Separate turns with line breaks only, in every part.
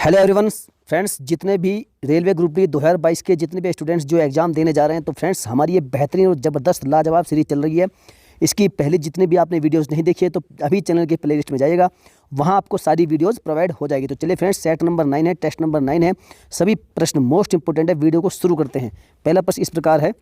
Hello everyone friends, जितने भी railway group D 2022 के जितने भी स्टूडेंट्स जो एग्ज़ाम देने जा रहे हैं, तो फ्रेंड्स हमारी ये बेहतरीन और ज़बरदस्त लाजवाब सीरीज चल रही है। इसकी पहले जितने भी आपने वीडियोस नहीं देखी है तो अभी चैनल के प्लेलिस्ट में जाइएगा, वहाँ आपको सारी वीडियोस प्रोवाइड हो जाएगी। तो चलिए फ्रेंड्स, सेट नंबर 9 है, टेस्ट नंबर 9 है, सभी प्रश्न मोस्ट इंपोर्टेंट है। वीडियो को शुरू करते हैं। पहला प्रश्न इस प्रकार है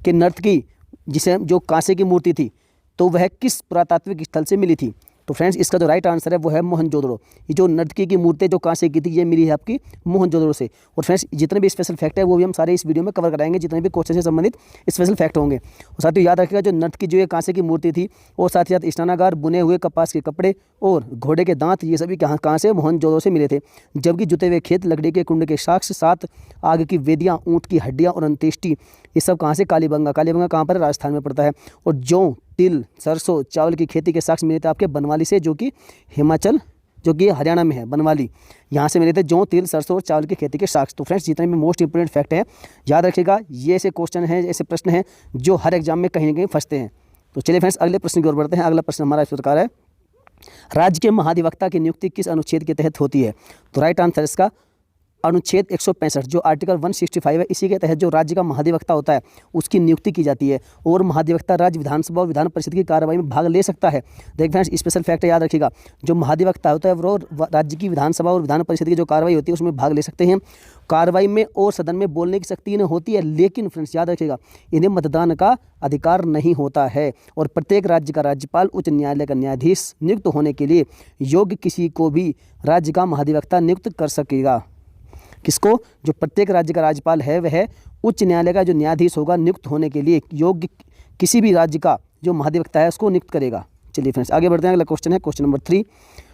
कि नर्तकी जिसे जो कांसे की मूर्ति थी, तो वह किस पुरातात्विक स्थल से मिली थी? तो फ्रेंड्स इसका जो राइट आंसर है वो है मोहनजोदड़ो। ये जो नर्तकी की मूर्ति जो कांसे की थी, ये मिली है आपकी मोहनजोदड़ो से। और फ्रेंड्स जितने भी स्पेशल फैक्ट है वो भी हम सारे इस वीडियो में कवर कराएंगे, जितने भी क्वेश्चन से संबंधित स्पेशल फैक्ट होंगे। और साथ ही याद रखिएगा, जो नर्तकी जो ये कांसे की मूर्ति थी, और साथ ही साथ स्नानागार, बुने हुए कपास के कपड़े और घोड़े के दांत, ये सभी कहाँ से? मोहनजोदड़ो से मिले थे। जबकि जुते हुए खेत, लकड़ी के कुंड के साक्ष्य, 7 आग की वेदियाँ, ऊँट की हड्डियाँ और अंत्येष्टि, ये सब कहाँ से? कालीबंगा। कालीबंगा कहाँ पर? राजस्थान में पड़ता है। और जौ, तिल, सरसों, चावल की खेती के साक्ष्य मिले थे आपके बनवाली से, जो कि हिमाचल, जो कि हरियाणा में है, बनवाली, यहाँ से मिले थे जौ, तिल, सरसों और चावल की खेती के साक्ष्य। तो फ्रेंड्स जितने भी मोस्ट इंपोर्टेंट फैक्ट है याद रखिएगा, ये ऐसे क्वेश्चन हैं, ऐसे प्रश्न हैं जो हर एग्जाम में कहीं ना कहीं फंसते हैं। तो चलिए फ्रेंड्स अगले प्रश्न की ओर बढ़ते हैं। अगला प्रश्न हमारा इस प्रकार है, राज्य के महाधिवक्ता की नियुक्ति किस अनुच्छेद के तहत होती है? तो राइट आंसर इसका अनुच्छेद 165, जो आर्टिकल 165 है, इसी के तहत जो राज्य का महाधिवक्ता होता है उसकी नियुक्ति की जाती है। और महाधिवक्ता राज्य विधानसभा और विधान परिषद की कार्रवाई में भाग ले सकता है। देख फ्रेंड्स स्पेशल फैक्ट याद रखिएगा, जो महाधिवक्ता होता है वो राज्य की विधानसभा और विधान परिषद की जो कार्रवाई होती है उसमें भाग ले सकते हैं। कार्रवाई में और सदन में बोलने की शक्ति इन्हें होती है, लेकिन फ्रेंड्स याद रखिएगा, इन्हें मतदान का अधिकार नहीं होता है। और प्रत्येक राज्य का राज्यपाल उच्च न्यायालय का न्यायाधीश नियुक्त होने के लिए योग्य किसी को भी राज्य का महाधिवक्ता नियुक्त कर सकेगा। किसको? जो प्रत्येक राज्य का राज्यपाल है वह उच्च न्यायालय का जो न्यायाधीश होगा, नियुक्त होने के लिए योग्य किसी भी राज्य का जो महाधिवक्ता है उसको नियुक्त करेगा। चलिए फ्रेंड्स आगे बढ़ते हैं। अगला क्वेश्चन है क्वेश्चन नंबर 3,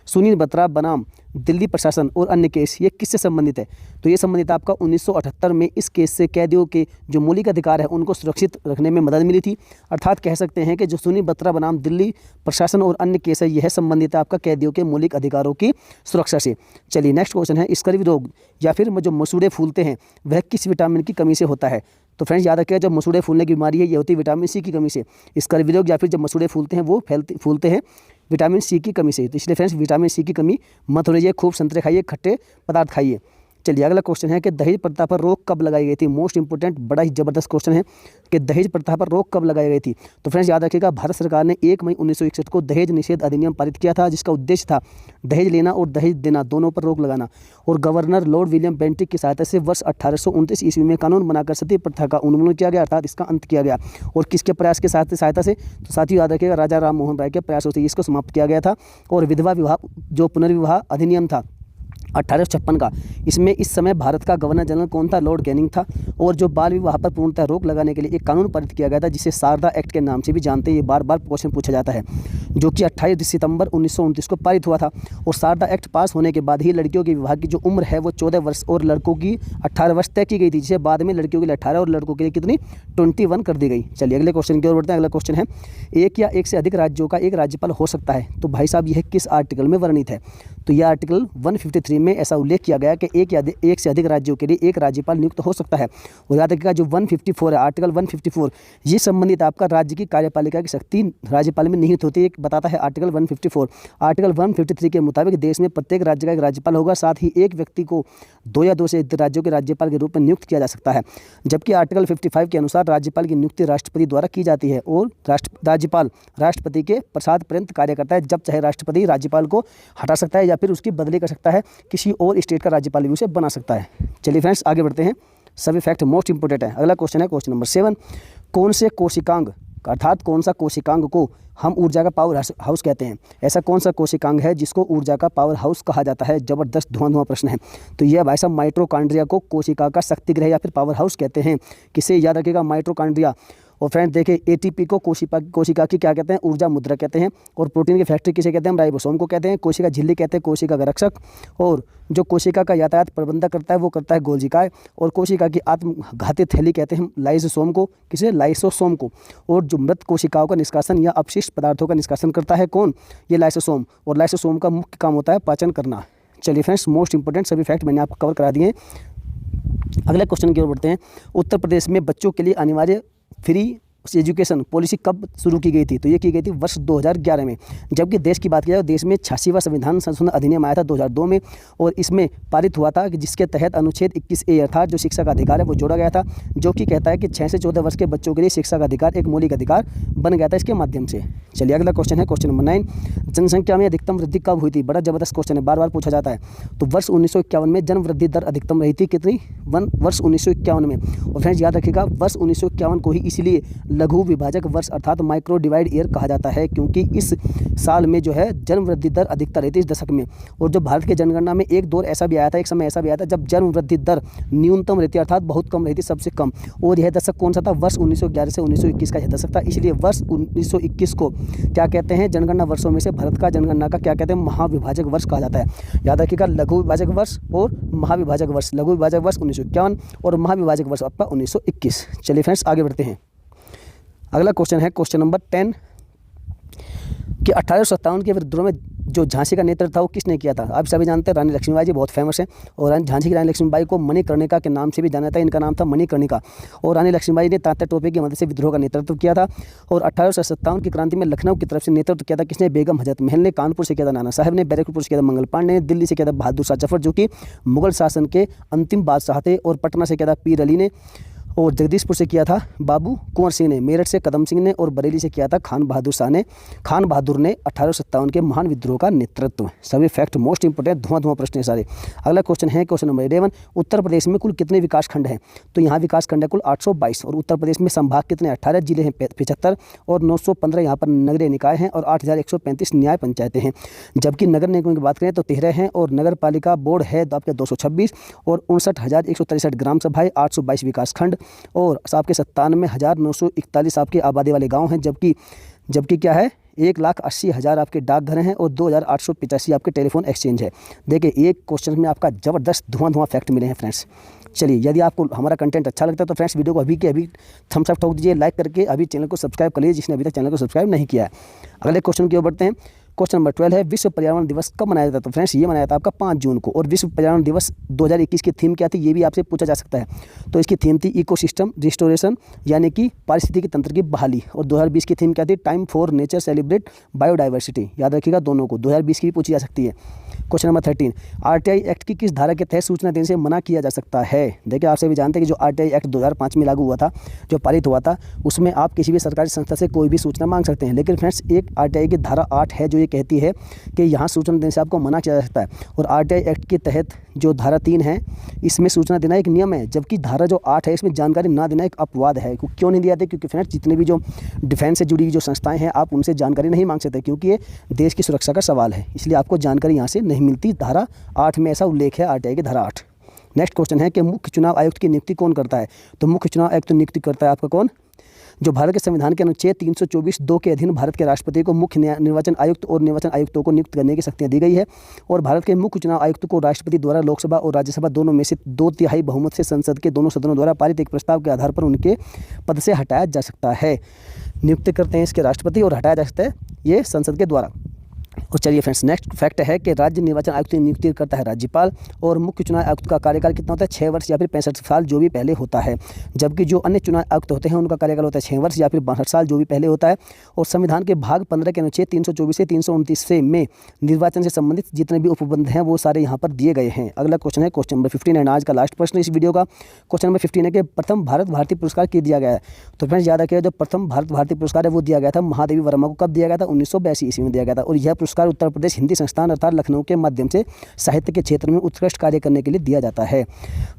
सुनील बत्रा बनाम दिल्ली प्रशासन और अन्य केस, ये किससे संबंधित है? तो ये संबंधित है आपका 1978 में। इस केस से कैदियों के जो मौलिक अधिकार है उनको सुरक्षित रखने में मदद मिली थी। अर्थात कह सकते हैं कि जो सुनील बत्रा बनाम दिल्ली प्रशासन और अन्य केस है, यह संबंधित है आपका कैदियों के मौलिक अधिकारों की सुरक्षा से। चलिए नेक्स्ट क्वेश्चन है, स्कर्वी रोग या फिर जो मसूड़े फूलते हैं वह किस विटामिन की कमी से होता है? तो फ्रेंड्स याद रखिएगा, जब मसूड़े फूलने की बीमारी है ये होती है विटामिन सी की कमी से। स्कर्वी रोग या फिर जब मसूड़े फूलते हैं वो फूलते हैं विटामिन सी की कमी से। तो इसलिए फ्रेंड्स विटामिन सी की कमी मत होनी चाहिए, खूब संतरे खाइए, खट्टे पदार्थ खाइए। चलिए अगला क्वेश्चन है कि दहेज प्रथा पर रोक कब लगाई गई थी? मोस्ट इंपोर्टेंट, बड़ा ही जबरदस्त क्वेश्चन है कि दहेज प्रथा पर रोक कब लगाई गई थी? तो फ्रेंड्स याद रखिएगा, भारत सरकार ने 1 मई 1961 को दहेज निषेध अधिनियम पारित किया था, जिसका उद्देश्य था दहेज लेना और दहेज देना दोनों पर रोक लगाना। और गवर्नर लॉर्ड विलियम बेंटिक की सहायता से वर्ष 1829 ईस्वी में कानून बनाकर सती प्रथा का उन्मूलन किया गया, अर्थात इसका अंत किया गया। और किसके प्रयास के सहायता से? तो साथियों याद रखिएगा, राजा राम मोहन राय के प्रयासों से इसको समाप्त किया गया था। और विधवा विवाह जो पुनर्विवाह अधिनियम था 1856 का, इसमें इस समय भारत का गवर्नर जनरल कौन था? लॉर्ड कैनिंग था। और जो बाल विवाह पर पूर्णतः रोक लगाने के लिए एक कानून पारित किया गया था, जिसे शारदा एक्ट के नाम से भी जानते हैं, ये बार बार क्वेश्चन पूछा जाता है, जो कि 28 सितंबर 1929 को पारित हुआ था। और शारदा एक्ट पास होने के बाद ही लड़कियों के विवाह की जो उम्र है वो 14 वर्ष और लड़कों की 18 वर्ष तय की गई थी, जिसे बाद में लड़कियों के लिए 18 और लड़कों के लिए कितनी 21 कर दी गई। चलिए अगले क्वेश्चन की ओर बढ़ते हैं। अगला क्वेश्चन है, एक या एक से अधिक राज्यों का एक राज्यपाल हो सकता है? तो भाई साहब यह किस आर्टिकल में वर्णित है? तो यह आर्टिकल 153 में ऐसा उल्लेख किया गया कि एक से अधिक राज्यों के लिए एक राज्यपाल नियुक्त हो सकता है। और याद रखिएगा, जो 154 है, आर्टिकल 154, ये संबंधित आपका राज्य की कार्यपालिका की शक्ति राज्यपाल में निहित होती है, बताता है आर्टिकल 154। आर्टिकल 153 के मुताबिक देश में प्रत्येक राज्य का एक राज्यपाल होगा, साथ ही एक व्यक्ति को 2 या 2 से अधिक राज्यों के राज्यपाल के रूप में नियुक्त किया जा सकता है। जबकि आर्टिकल 55 के अनुसार राज्यपाल की नियुक्ति राष्ट्रपति द्वारा की जाती है और राज्यपाल राष्ट्रपति के प्रसाद पर्यंत कार्य करता है। जब चाहे राष्ट्रपति राज्यपाल को हटा सकता है या फिर उसकी बदली कर सकता है, किसी और स्टेट का राज्यपाल भी उसे बना सकता है। चलिए फ्रेंड्स आगे बढ़ते हैं, सभी फैक्ट मोस्ट इंपोर्टेंट है। अगला क्वेश्चन है क्वेश्चन नंबर 7, कौन से कोशिकांग अर्थात कौन सा कोशिकांग को हम ऊर्जा का पावर हाउस कहते हैं? ऐसा कौन सा कोशिकांग है जिसको ऊर्जा का पावर हाउस कहा जाता है? जबरदस्त धुआं प्रश्न है। तो यह भाई साहब माइटोकॉन्ड्रिया को कोशिका का शक्तिगृह या फिर पावर हाउस कहते हैं। किसे याद रखिएगा? माइटोकॉन्ड्रिया। और फ्रेंड देखिए, एटीपी को कोशिका की क्या कहते हैं? ऊर्जा मुद्रा कहते हैं। और प्रोटीन की फैक्ट्री किसे कहते हैं? राइबोसोम को कहते हैं। कोशिका झिल्ली कहते हैं कोशिका का रक्षक। और जो कोशिका का यातायात प्रबंधन करता है वो करता है गोल्जिकाय। और कोशिका की आत्मघाती थैली कहते हैं लाइसोसोम को। किसे? लाइसोसोम को। और जो मृत कोशिकाओं का निष्कासन या अपशिष्ट पदार्थों का निष्कासन करता है कौन? ये लाइसोसोम। और लाइसोसोम का मुख्य काम होता है पाचन करना। चलिए फ्रेंड्स, मोस्ट इंपोर्टेंट सभी फैक्ट मैंने आपको कवर करा दिए। अगले क्वेश्चन की ओर बढ़ते हैं। उत्तर प्रदेश में बच्चों के लिए अनिवार्य फ्री एजुकेशन पॉलिसी कब शुरू की गई थी? तो ये की गई थी वर्ष 2011 में। जबकि देश की बात की जाए तो देश में 86वां संविधान संशोधन अधिनियम आया था 2002 में, और इसमें पारित हुआ था कि जिसके तहत अनुच्छेद 21A अर्थात जो शिक्षा का अधिकार है वो जोड़ा गया था, जो कि कहता है कि 6 से 14 वर्ष के बच्चों के लिए शिक्षा का अधिकार एक मौलिक अधिकार बन गया था इसके माध्यम से। चलिए अगला क्वेश्चन है क्वेश्चन नंबर 9, जनसंख्या में अधिकतम वृद्धि कब हुई थी? बड़ा जबरदस्त क्वेश्चन है, बार बार पूछा जाता है। तो वर्ष 1951 में जन्म वृद्धि दर अधिकतम रही थी कितनी? वर्ष 1951 में। और फ्रेंड्स याद रखिएगा वर्ष 1951 को ही इसलिए लघु विभाजक वर्ष अर्थात माइक्रो डिवाइड ईयर कहा जाता है, क्योंकि इस साल में जो है जन्म वृद्धि दर अधिकतर रहती है इस दशक में। और जो भारत के जनगणना में एक दौर ऐसा भी आया था, एक समय ऐसा भी आया था जब जन्म वृद्धि दर न्यूनतम रहती अर्थात बहुत कम रहती, सबसे कम। और यह दशक कौन सा था? वर्ष 1911 से 1921 का यह दशक था। इसलिए वर्ष 1921 को क्या कहते हैं? जनगणना वर्षों में से भारत का जनगणना का क्या कहते हैं? महाविभाजक वर्ष कहा जाता है। याद रखिएगा लघु विभाजक वर्ष और महाविभाजक वर्ष। लघु विभाजक वर्ष 1951 और महाविभाजक वर्ष आपका 1921। चलिए फ्रेंड्स आगे बढ़ते हैं। अगला क्वेश्चन है क्वेश्चन नंबर 10 कि 1857 के विद्रोह में जो झांसी का नेतृत्व था वो किसने किया था? आप सभी जानते हैं रानी लक्ष्मीबाई जी बहुत फेमस है, और झांसी की रानी लक्ष्मीबाई को मणिकर्णिका के नाम से भी जाना था। इनका नाम था मणिकर्णिका, और रानी लक्ष्मीबाई ने तात्या टोपे की मदद से विद्रोह का नेतृत्व किया था। और 1857 की क्रांति में लखनऊ की तरफ से नेतृत्व किया था किसने? बेगम हजरत महल ने। कानपुर से किया था नाना साहब ने। बैरकपुर से किया था मंगल पांडे ने। दिल्ली से किया था बहादुर शाह जफर जो कि मुगल शासन के अंतिम बादशाह थे। और पटना से किया था पीर अली ने। और जगदीशपुर से किया था बाबू कुंवर सिंह ने। मेरठ से कदम सिंह ने। और बरेली से किया था खान बहादुर ने 1857 के महान विद्रोह का नेतृत्व। सभी फैक्ट मोस्ट इंपोर्टेंट, धुआं प्रश्न है सारे। अगला क्वेश्चन है क्वेश्चन नंबर 11, उत्तर प्रदेश में कुल कितने विकास खंड हैं? तो यहाँ विकास खंड है कुल 822, और उत्तर प्रदेश में संभाग कितने? 18, जिले हैं 75, और 915 यहाँ पर नगरीय निकाय हैं, और 8135 न्याय पंचायतें हैं। जबकि नगर निगमों की बात करें तो 13 हैं, और नगर पालिका बोर्ड है तो आपके 226, और 59,163 ग्राम सभाएं, 822 विकास खंड, और आपके 97,941 आपके आबादी वाले गांव हैं। जबकि क्या है? 1,80,000 आपके डाकघर हैं, और 2,885 आपके टेलीफोन एक्सचेंज है। देखिए एक क्वेश्चन में आपका जबरदस्त धुआं फैक्ट मिले हैं फ्रेंड्स। चलिए यदि आपको हमारा कंटेंट अच्छा लगता है तो फ्रेंड्स वीडियो को अभी के अभी थम्स अप ठोक दीजिए, लाइक करके अभी चैनल को सब्सक्राइब कर लीजिए जिसने अभी तक चैनल को सब्सक्राइब नहीं किया है। अगले क्वेश्चन की ओर बढ़ते हैं। क्वेश्चन नंबर 12 है विश्व पर्यावरण दिवस कब मनाया जाता है? तो फ्रेंड्स ये मनाया था आपका 5 जून को। और विश्व पर्यावरण दिवस 2021 की थीम क्या थी ये भी आपसे पूछा जा सकता है। तो इसकी थीम थी इकोसिस्टम रिस्टोरेशन, यानी कि पारिस्थितिकी तंत्र की बहाली। और 2020 की थीम क्या थी? Time for nature celebrate biodiversity. याद रखिएगा दोनों को, 2020 की भी पूछी जा सकती है। क्वेश्चन नंबर 13, आरटीआई एक्ट की किस धारा के तहत सूचना देने से मना किया जा सकता है? देखिए आपसे भी जानते हैं कि जो आरटीआई एक्ट 2005 में लागू हुआ था, जो पारित हुआ था, उसमें आप किसी भी सरकारी संस्था से कोई भी सूचना मांग सकते हैं। लेकिन फ्रेंड्स एक आरटीआई की धारा 8 है जो ये कहती है कि यहाँ सूचना देने से आपको मना किया जा सकता है। और आरटीआई एक्ट के तहत जो धारा 3 है इसमें सूचना देना एक नियम है, जबकि धारा जो 8 है इसमें जानकारी ना देना एक अपवाद है। क्यों नहीं दिया जाता? क्योंकि फ्रेंड्स जितने भी जो डिफेंस से जुड़ी जो संस्थाएं हैं आप उनसे जानकारी नहीं मांग सकते, क्योंकि ये देश की सुरक्षा का सवाल है, इसलिए आपको जानकारी यहाँ से नहीं मिलती। धारा 8 में ऐसा उल्लेख है, आरटीआई की धारा 8। नेक्स्ट क्वेश्चन है कि मुख्य चुनाव आयुक्त की नियुक्ति कौन करता है? तो मुख्य चुनाव आयुक्त की नियुक्ति करता है आपका कौन? जो भारत के संविधान के अनुच्छेद 324(2) के अधीन भारत के राष्ट्रपति को मुख्य निर्वाचन आयुक्त और निर्वाचन आयुक्तों को नियुक्त करने की शक्तियां दी गई है। और भारत के मुख्य चुनाव आयुक्त को राष्ट्रपति द्वारा लोकसभा और राज्यसभा दोनों में से 2/3 बहुमत से संसद के दोनों सदनों द्वारा पारित एक प्रस्ताव के आधार पर उनके पद से हटाया जा सकता है। नियुक्त करते हैं इसके राष्ट्रपति और हटाया जा सकता है ये संसद के द्वारा। और चलिए फ्रेंड्स नेक्स्ट फैक्ट है कि राज्य निर्वाचन आयुक्त की नियुक्ति करता है राज्यपाल। और मुख्य चुनाव आयुक्त का कार्यकाल कितना होता है? 6 वर्ष या फिर 65 साल जो भी पहले होता है। जबकि जो अन्य चुनाव आयुक्त होते हैं उनका कार्यकाल होता है 6 वर्ष या फिर 62 साल जो भी पहले होता है। और संविधान के भाग 15 के अनुच्छेद 324 से 329 से में निर्वाचन से संबंधित जितने भी उपबंध हैं वो सारे यहाँ पर दिए गए हैं। अगला क्वेश्चन है क्वेश्चन नंबर 15 एंड आज का लास्ट प्रश्न इस वीडियो का। क्वेश्चन नंबर 15 है कि प्रथम भारत भारती पुरस्कार किस दिया गया है? तो फ्रेंड्स याद रखिएगा जो प्रथम भारत भारती पुरस्कार है वो दिया गया था महादेवी वर्मा को। कब दिया गया था? 1982 ईस्वी में दिया गया था। और यह पुरस्कार उत्तर प्रदेश हिंदी संस्थान अर्थात लखनऊ के माध्यम से साहित्य के क्षेत्र में उत्कृष्ट कार्य करने के लिए दिया जाता है।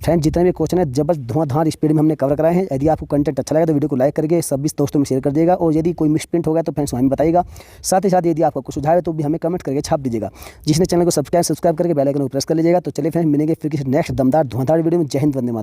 फ्रेंड्स जितने भी क्वेश्चन है जबरदस्त धुआंधार स्पीड में हमने कवर कराए हैं। यदि आपको कंटेंट अच्छा लगा तो वीडियो को लाइक करके सभी दोस्तों में शेयर कर दिएगा। और यदि कोई मिसप्रिंट हो गया तो फ्रेंड्स हमें बताइएगा। साथ ही साथ यदि आपका कुछ सुझाव है तो भी हमें कमेंट करके छाप दीजिएगा। जिसने चैनल को सब्सक्राइब करके बेल आइकन को प्रेस कर लीजिएगा। तो चलिए फ्रेंड्स मिलेंगे फिर किसी नेक्स्ट दमदार धुआंधार वीडियो में। जय हिंद, वंदे मातरम।